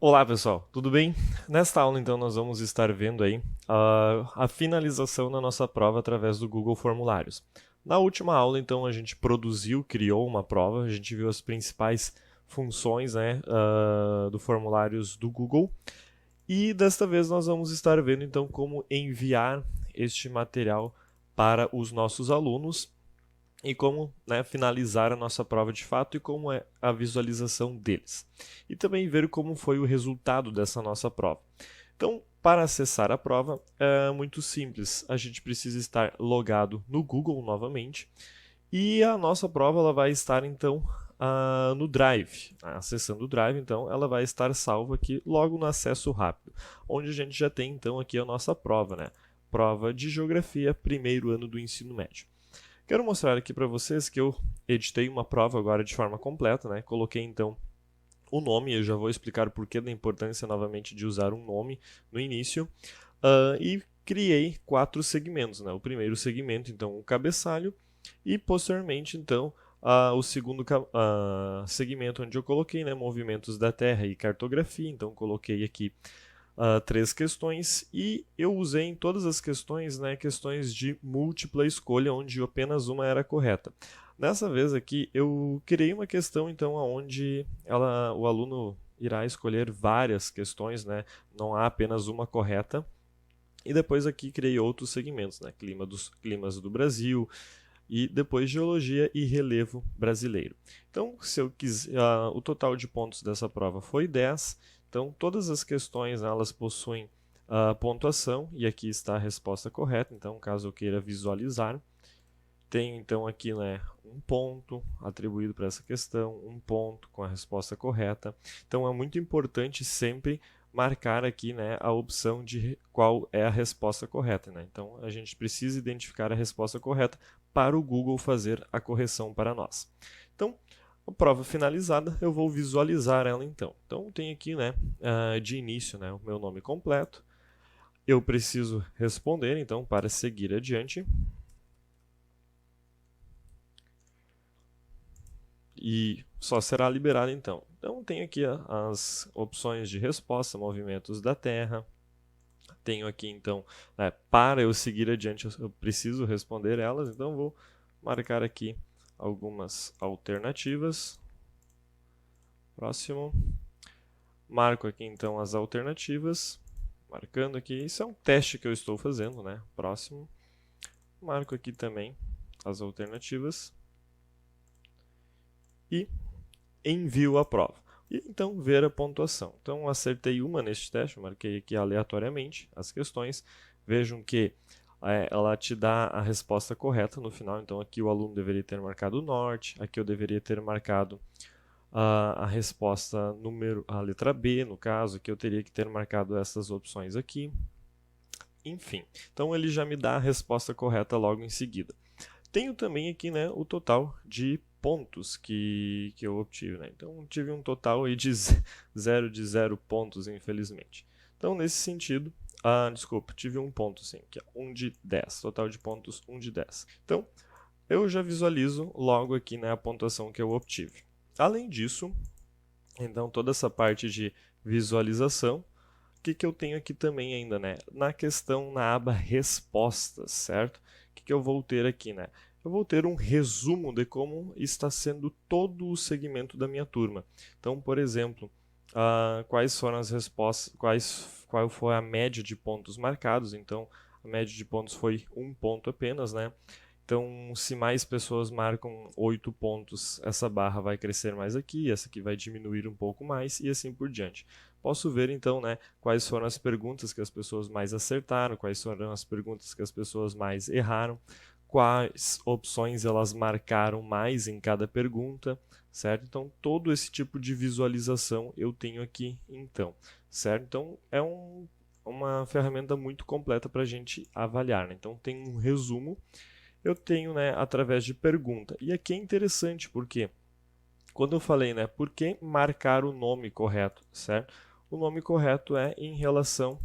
Olá pessoal, tudo bem? Nesta aula então nós vamos estar vendo aí a finalização da nossa prova através do Google Formulários. Na última aula então a gente criou uma prova, a gente viu as principais funções, né, do formulários do Google e desta vez nós vamos estar vendo então como enviar este material para os nossos alunos e como, né, finalizar a nossa prova de fato e como é a visualização deles. E também ver como foi o resultado dessa nossa prova. Então, para acessar a prova é muito simples. A gente precisa estar logado no Google novamente e a nossa prova ela vai estar então no Drive. Acessando o Drive, então, ela vai estar salva aqui logo no acesso rápido, onde a gente já tem então aqui a nossa prova, né? Prova de Geografia, primeiro ano do ensino médio. Quero mostrar aqui para vocês que eu editei uma prova agora de forma completa, né? Coloquei então o nome, eu já vou explicar o porquê da importância novamente de usar um nome no início, e criei 4 segmentos, né? O primeiro segmento, então, o cabeçalho, e posteriormente, então, o segundo segmento onde eu coloquei, né, movimentos da Terra e cartografia, então coloquei aqui 3 questões e eu usei em todas as questões, né, questões de múltipla escolha, onde apenas uma era correta. Nessa vez aqui eu criei uma questão então onde o aluno irá escolher várias questões, né, não há apenas uma correta. E depois aqui criei outros segmentos, né, climas do Brasil, e depois geologia e relevo brasileiro. Então, se eu quiser, o total de pontos dessa prova foi 10. Então, todas as questões elas possuem pontuação e aqui está a resposta correta. Então, caso eu queira visualizar, tenho então aqui, né, um ponto atribuído para essa questão, um ponto com a resposta correta. Então, é muito importante sempre marcar aqui, né, a opção de qual é a resposta correta, né? Então, a gente precisa identificar a resposta correta para o Google fazer a correção para nós. Então, a prova finalizada, eu vou visualizar ela então. Então, tem aqui, né, de início, né, o meu nome completo. Eu preciso responder, então, para seguir adiante. E só será liberado então. Então, tenho aqui as opções de resposta, movimentos da Terra. Tenho aqui então, né, para eu seguir adiante, eu preciso responder elas, então vou marcar aqui algumas alternativas. Próximo. Marco aqui então as alternativas. Marcando aqui, isso é um teste que eu estou fazendo, né? Próximo. Marco aqui também as alternativas. E envio a prova. E então ver a pontuação. Então acertei uma neste teste, marquei aqui aleatoriamente as questões. Vejam que ela te dá a resposta correta no final. Então aqui o aluno deveria ter marcado o norte, aqui eu deveria ter marcado a resposta a letra B, no caso, aqui eu teria que ter marcado essas opções aqui. Enfim, então ele já me dá a resposta correta logo em seguida. Tenho também aqui, né, o total de pontos que eu obtive, né? Então tive um total aí de 0 pontos, infelizmente. Então nesse sentido, desculpa, tive um ponto sim, que é 1 de 10, total de pontos 1 de 10. Então eu já visualizo logo aqui, né, a pontuação que eu obtive. Além disso, então toda essa parte de visualização, o que eu tenho aqui também ainda, né? Na questão, na aba respostas, certo? O que eu vou ter aqui, né? Eu vou ter um resumo de como está sendo todo o segmento da minha turma. Então, por exemplo, quais foram as respostas, qual foi a média de pontos marcados. Então, a média de pontos foi 1 ponto apenas, né? Então, se mais pessoas marcam 8 pontos, essa barra vai crescer mais aqui, essa aqui vai diminuir um pouco mais e assim por diante. Posso ver então, né, quais foram as perguntas que as pessoas mais acertaram, quais foram as perguntas que as pessoas mais erraram, quais opções elas marcaram mais em cada pergunta, certo? Então, todo esse tipo de visualização eu tenho aqui então, certo? Então, é uma ferramenta muito completa para a gente avaliar, né? Então, tem um resumo, eu tenho, né, através de pergunta. E aqui é interessante porque quando eu falei, né, por que marcar o nome correto, certo? O nome correto é em relação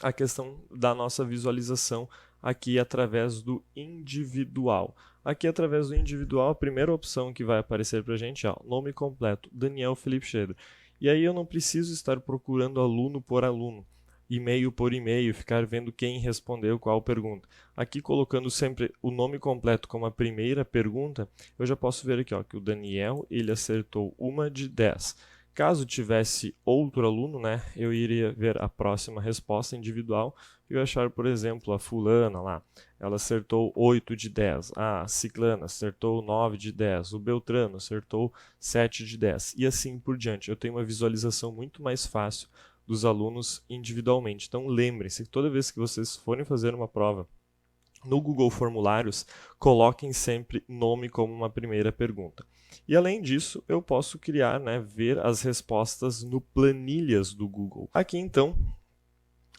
à questão da nossa visualização aqui através do individual. Aqui através do individual, a primeira opção que vai aparecer para a gente é o nome completo, Daniel Felipe Schroeder. E aí eu não preciso estar procurando aluno por aluno, e-mail por e-mail, ficar vendo quem respondeu qual pergunta. Aqui, colocando sempre o nome completo como a primeira pergunta, eu já posso ver aqui, ó, que o Daniel ele acertou uma de 10. Caso tivesse outro aluno, né, eu iria ver a próxima resposta individual e eu achar, por exemplo, a fulana lá, ela acertou 8 de 10, a ciclana acertou 9 de 10, o Beltrano acertou 7 de 10 e assim por diante. Eu tenho uma visualização muito mais fácil dos alunos individualmente. Então lembrem-se que toda vez que vocês forem fazer uma prova no Google Formulários, coloquem sempre nome como uma primeira pergunta. E além disso, eu posso criar, né, ver as respostas no Planilhas do Google. Aqui então,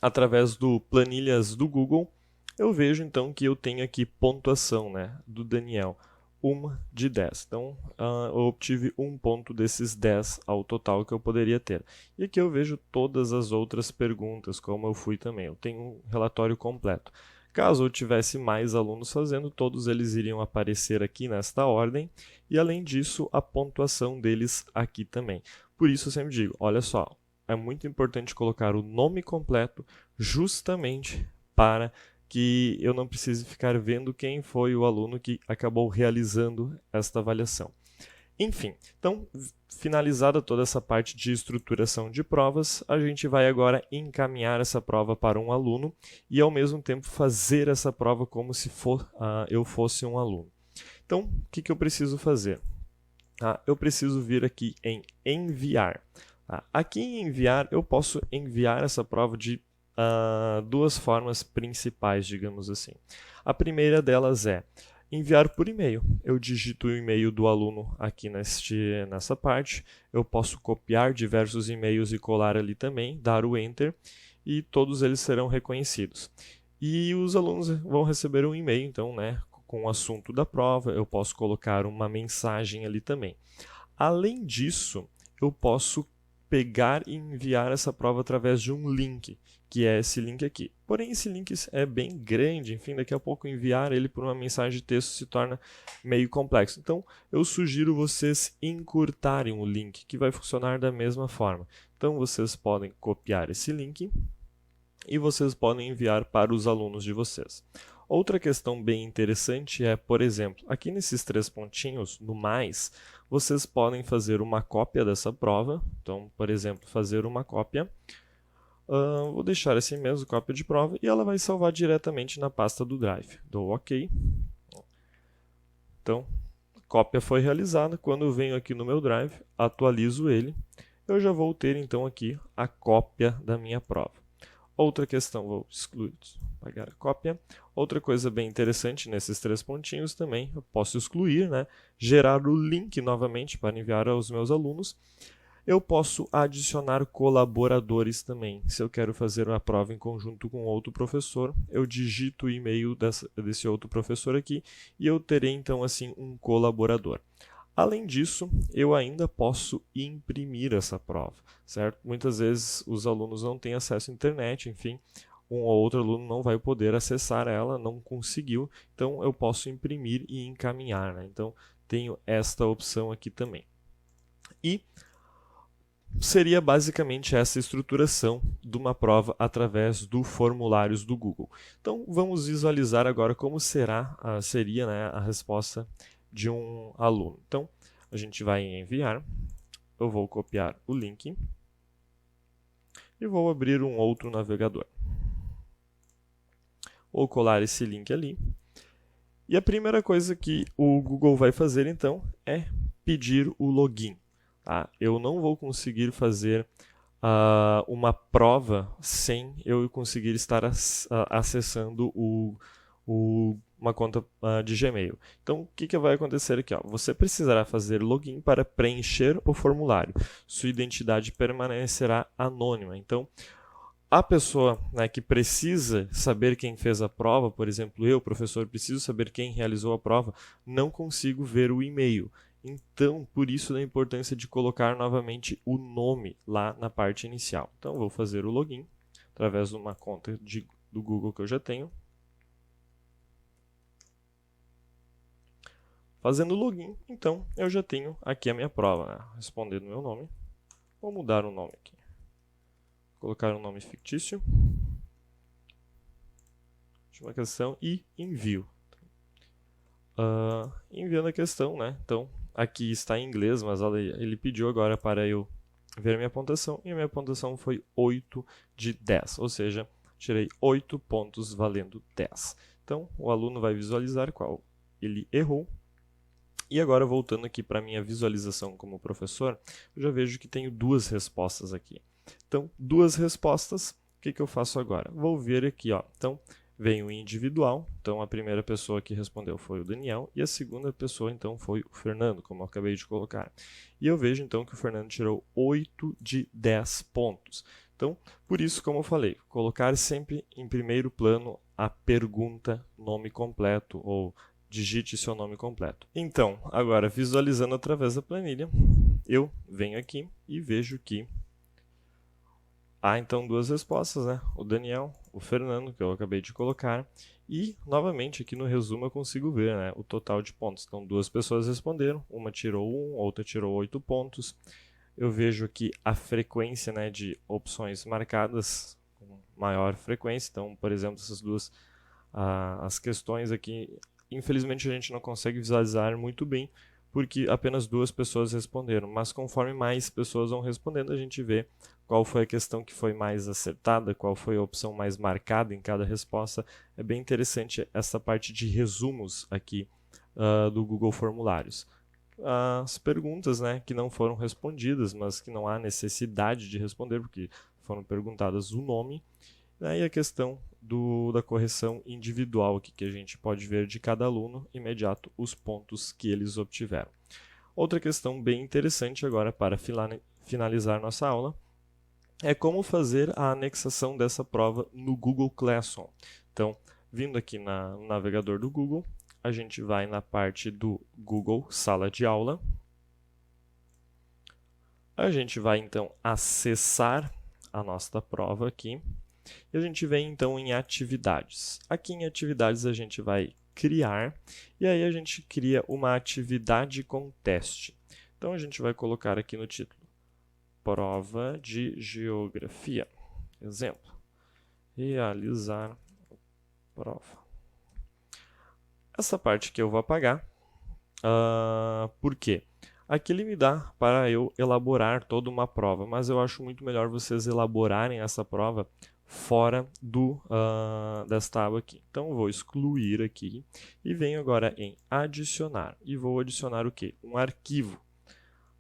através do Planilhas do Google, eu vejo então que eu tenho aqui pontuação, né, do Daniel. 1 de 10. Então, eu obtive 1 ponto desses 10 ao total que eu poderia ter. E aqui eu vejo todas as outras perguntas, como eu fui também. Eu tenho um relatório completo. Caso eu tivesse mais alunos fazendo, todos eles iriam aparecer aqui nesta ordem. E, além disso, a pontuação deles aqui também. Por isso, eu sempre digo, olha só, é muito importante colocar o nome completo justamente para que eu não precise ficar vendo quem foi o aluno que acabou realizando esta avaliação. Enfim, então, finalizada toda essa parte de estruturação de provas, a gente vai agora encaminhar essa prova para um aluno e, ao mesmo tempo, fazer essa prova como se eu fosse um aluno. Então, o que eu preciso fazer? Eu preciso vir aqui em enviar. Aqui em enviar, eu posso enviar essa prova de duas formas principais, digamos assim. A primeira delas é enviar por e-mail. Eu digito o e-mail do aluno aqui nessa parte. Eu posso copiar diversos e-mails e colar ali também, dar o Enter, e todos eles serão reconhecidos. E os alunos vão receber um e-mail, então, né, com o assunto da prova. Eu posso colocar uma mensagem ali também. Além disso, eu posso pegar e enviar essa prova através de um link, que é esse link aqui. Porém, esse link é bem grande, enfim, daqui a pouco enviar ele por uma mensagem de texto se torna meio complexo. Então, eu sugiro vocês encurtarem o link, que vai funcionar da mesma forma. Então, vocês podem copiar esse link e vocês podem enviar para os alunos de vocês. Outra questão bem interessante é, por exemplo, aqui nesses 3 pontinhos, no mais, vocês podem fazer uma cópia dessa prova. Então, por exemplo, fazer uma cópia. Vou deixar assim mesmo, cópia de prova, e ela vai salvar diretamente na pasta do Drive. Dou OK. Então, a cópia foi realizada. Quando eu venho aqui no meu Drive, atualizo ele, eu já vou ter então aqui a cópia da minha prova. Outra questão, vou excluir, apagar a cópia. Outra coisa bem interessante nesses 3 pontinhos também, eu posso excluir, né? Gerar o link novamente para enviar aos meus alunos. Eu posso adicionar colaboradores também. Se eu quero fazer uma prova em conjunto com outro professor, eu digito o e-mail desse outro professor aqui e eu terei então assim um colaborador. Além disso, eu ainda posso imprimir essa prova, certo? Muitas vezes os alunos não têm acesso à internet, enfim, um ou outro aluno não vai poder acessar ela, não conseguiu, então eu posso imprimir e encaminhar, né? Então, tenho esta opção aqui também. E seria basicamente essa estruturação de uma prova através do formulários do Google. Então, vamos visualizar agora como seria, né, a resposta de um aluno. Então, a gente vai em enviar, eu vou copiar o link e vou abrir um outro navegador. Vou colar esse link ali. E a primeira coisa que o Google vai fazer, então, é pedir o login. Eu não vou conseguir fazer uma prova sem eu conseguir estar acessando uma conta de Gmail. Então, o que vai acontecer aqui? Você precisará fazer login para preencher o formulário. Sua identidade permanecerá anônima. Então, a pessoa, né, que precisa saber quem fez a prova, por exemplo, eu, professor, preciso saber quem realizou a prova, não consigo ver o e-mail. Então, por isso a importância de colocar novamente o nome lá na parte inicial. Então, vou fazer o login através de uma conta do Google que eu já tenho. Fazendo o login, então, eu já tenho aqui a minha prova, né? Respondendo o meu nome. Vou mudar o nome aqui. Colocar um nome fictício. Última questão e envio. Enviando a questão, né? Então, aqui está em inglês, mas ele pediu agora para eu ver a minha pontuação, e a minha pontuação foi 8 de 10, ou seja, tirei 8 pontos valendo 10. Então, o aluno vai visualizar qual ele errou. E agora, voltando aqui para a minha visualização como professor, eu já vejo que tenho duas respostas aqui. Então, duas respostas, o que eu faço agora? Vou ver aqui, ó. Então, vem o individual, então a primeira pessoa que respondeu foi o Daniel, e a segunda pessoa, então, foi o Fernando, como eu acabei de colocar. E eu vejo, então, que o Fernando tirou 8 de 10 pontos. Então, por isso, como eu falei, colocar sempre em primeiro plano a pergunta nome completo, ou digite seu nome completo. Então, agora, visualizando através da planilha, eu venho aqui e vejo que há então duas respostas, né? O Daniel, o Fernando, que eu acabei de colocar, e novamente aqui no resumo eu consigo ver, né, o total de pontos. Então, duas pessoas responderam, uma tirou 1, outra tirou 8 pontos. Eu vejo aqui a frequência, né, de opções marcadas com maior frequência. Então, por exemplo, essas duas as questões aqui, infelizmente a gente não consegue visualizar muito bem, porque apenas duas pessoas responderam, mas conforme mais pessoas vão respondendo, a gente vê qual foi a questão que foi mais acertada, qual foi a opção mais marcada em cada resposta. É bem interessante essa parte de resumos aqui do Google Formulários. As perguntas, né, que não foram respondidas, mas que não há necessidade de responder, porque foram perguntadas o nome, né, e a questão da correção individual aqui, que a gente pode ver de cada aluno imediato os pontos que eles obtiveram. Outra questão bem interessante agora para finalizar nossa aula é como fazer a anexação dessa prova no Google Classroom. Então, vindo aqui no navegador do Google, a gente vai na parte do Google Sala de Aula. A gente vai então acessar a nossa prova aqui. E a gente vem então em atividades. Aqui em atividades a gente vai criar, e aí a gente cria uma atividade com teste. Então a gente vai colocar aqui no título, prova de geografia. Exemplo, realizar prova. Essa parte que eu vou apagar, por quê? Aqui ele me dá para eu elaborar toda uma prova, mas eu acho muito melhor vocês elaborarem essa prova fora desta aba aqui. Então, eu vou excluir aqui e venho agora em adicionar. E vou adicionar o quê? Um arquivo.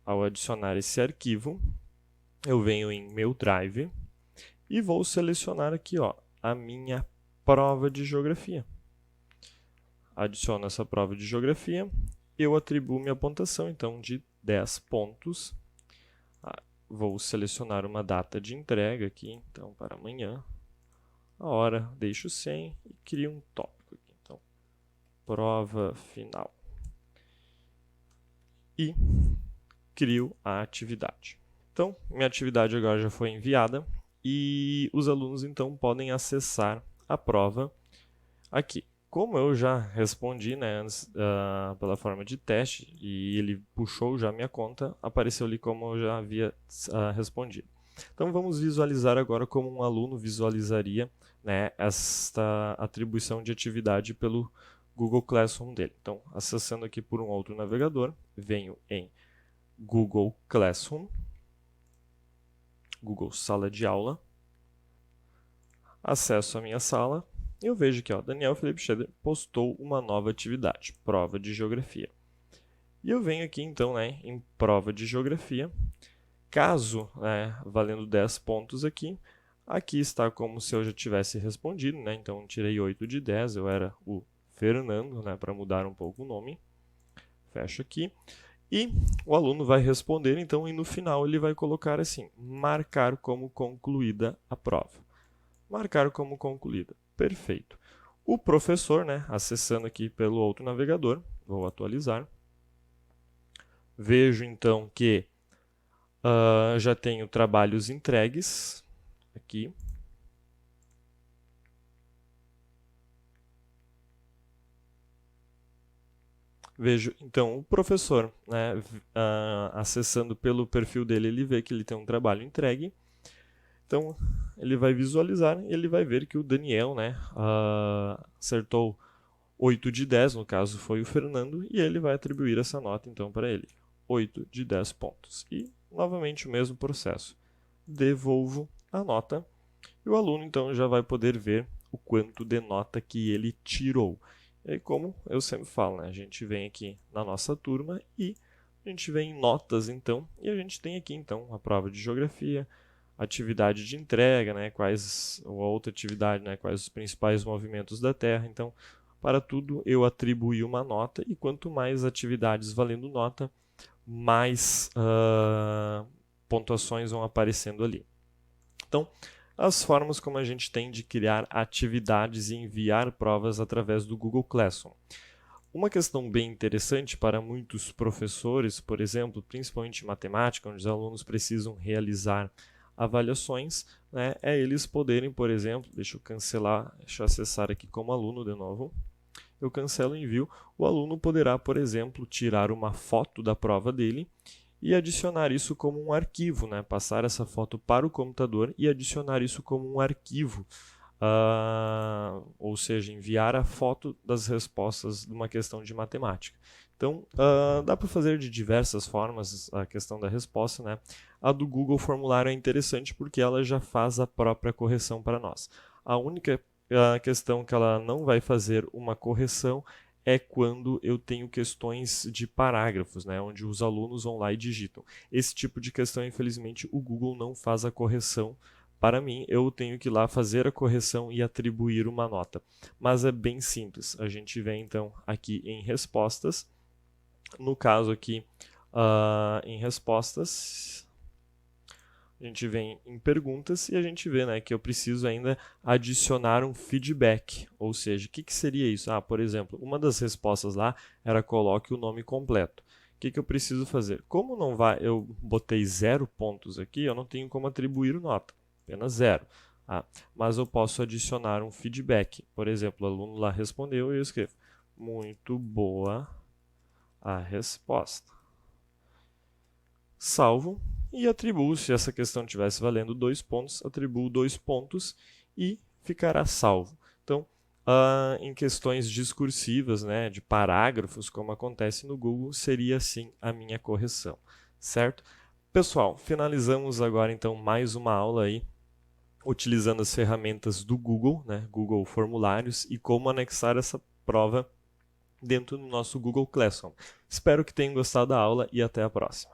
Ao adicionar esse arquivo, eu venho em meu Drive e vou selecionar aqui, ó, a minha prova de geografia. Adiciono essa prova de geografia, eu atribuo minha pontuação, então, de 10 pontos. Vou selecionar uma data de entrega aqui, então, para amanhã. A hora, deixo 100 e crio um tópico aqui. Então, prova final. E crio a atividade. Então, minha atividade agora já foi enviada e os alunos, então, podem acessar a prova aqui. Como eu já respondi, né, antes, pela forma de teste e ele puxou já minha conta, apareceu ali como eu já havia respondido. Então vamos visualizar agora como um aluno visualizaria, né, esta atribuição de atividade pelo Google Classroom dele. Então, acessando aqui por um outro navegador, venho em Google Classroom, Google Sala de Aula, acesso a minha sala. Eu vejo que Daniel Felipe Scheder postou uma nova atividade, prova de geografia. E eu venho aqui então, né, em prova de geografia. Caso, valendo 10 pontos aqui, aqui está como se eu já tivesse respondido, né? Então tirei 8 de 10, eu era o Fernando, né, para mudar um pouco o nome. Fecho aqui. E o aluno vai responder, então, e no final ele vai colocar assim, marcar como concluída a prova. Marcar como concluída. Perfeito. O professor, né, acessando aqui pelo outro navegador, vou atualizar. Vejo então que já tenho trabalhos entregues aqui. Vejo, então, o professor, né, acessando pelo perfil dele, ele vê que ele tem um trabalho entregue. Então, ele vai visualizar e ele vai ver que o Daniel, né, acertou 8 de 10, no caso foi o Fernando, e ele vai atribuir essa nota então para ele, 8 de 10 pontos. E, novamente, o mesmo processo. Devolvo a nota e o aluno então já vai poder ver o quanto de nota que ele tirou. E aí, como eu sempre falo, né, a gente vem aqui na nossa turma e a gente vem em notas então, e a gente tem aqui então a prova de geografia, atividade de entrega, né, quais ou a outra atividade, né, quais os principais movimentos da Terra. Então, para tudo eu atribuí uma nota, e quanto mais atividades valendo nota, mais pontuações vão aparecendo ali. Então, as formas como a gente tem de criar atividades e enviar provas através do Google Classroom. Uma questão bem interessante para muitos professores, por exemplo, principalmente em matemática, onde os alunos precisam realizar avaliações, né, é eles poderem, por exemplo, deixa eu acessar aqui como aluno de novo, eu cancelo o envio, o aluno poderá, por exemplo, tirar uma foto da prova dele e adicionar isso como um arquivo, né, passar essa foto para o computador e adicionar isso como um arquivo, ou seja, enviar a foto das respostas de uma questão de matemática. Então, dá para fazer de diversas formas a questão da resposta, né? A do Google Formulário é interessante porque ela já faz a própria correção para nós. A única questão que ela não vai fazer uma correção é quando eu tenho questões de parágrafos, né? Onde os alunos vão lá e digitam. Esse tipo de questão, infelizmente, o Google não faz a correção para mim. Eu tenho que ir lá fazer a correção e atribuir uma nota. Mas é bem simples. A gente vem, então, aqui em respostas. No caso aqui, em respostas, a gente vem em perguntas e a gente vê, né, que eu preciso ainda adicionar um feedback. Ou seja, o que seria isso? Por exemplo, uma das respostas lá era coloque o nome completo. O que eu preciso fazer? Como não vai, eu botei 0 pontos aqui, eu não tenho como atribuir nota, apenas 0. Mas eu posso adicionar um feedback. Por exemplo, o aluno lá respondeu e eu escrevo: muito boa a resposta. Salvo e atribuo, se essa questão tivesse valendo 2 pontos, atribuo 2 pontos e ficará salvo. Então, em questões discursivas, né, de parágrafos, como acontece no Google, seria assim a minha correção, certo? Pessoal, finalizamos agora então mais uma aula aí, utilizando as ferramentas do Google, né, Google Formulários, e como anexar essa prova dentro do nosso Google Classroom. Espero que tenham gostado da aula e até a próxima.